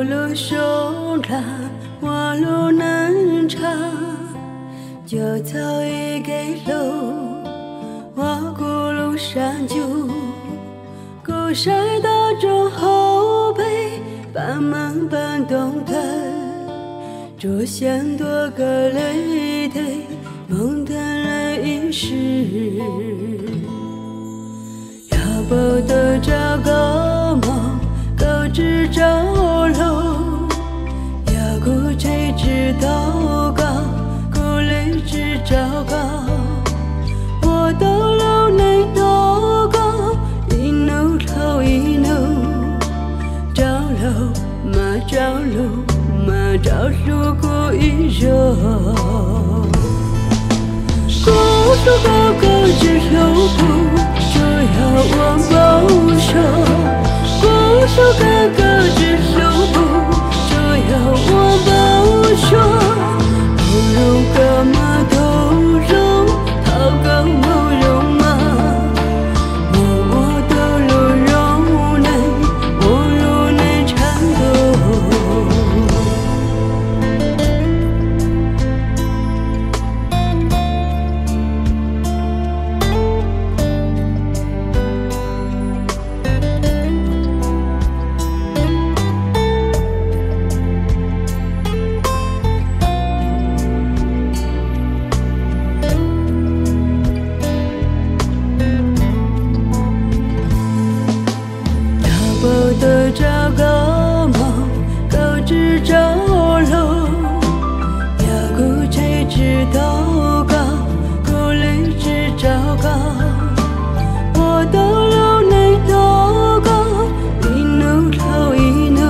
路凶残，我路难长，就走一给路，我古路上就故晒到中后背，半忙半动弹，出现多个泪滴，梦淡了一时。要不得找个梦，够只找路，要顾谁知道高，顾虑只找高，我到路内多高，一路头一路，找路嘛找路嘛找路过一热，过路高高只路不。要我不说，过路哥哥只手不，这要我不说，不如个嘛都容，讨个不容嘛，我的路容内，我路内缠不得找个梦，够只找路，要顾谁知道高，顾虑只找高，我到路内多高，一路头一路，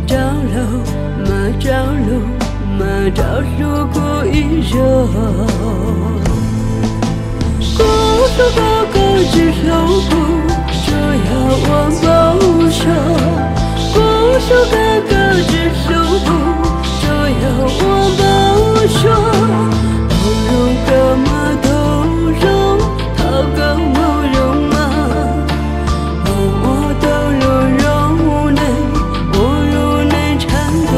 找路嘛找路嘛找路过一热，过路高高只路不。要我不说，过路哥哥只手不，这要我不说，不如个嘛都容，讨个不容嘛，我的路容内，我路内缠过，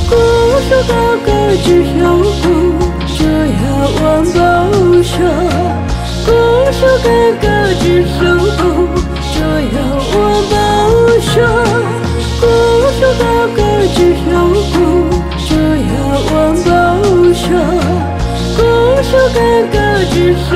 过路高高只手不，这要我不说。过路哥哥只手不，这要我不说，过路高高只手不，这要我不说，过路哥哥只手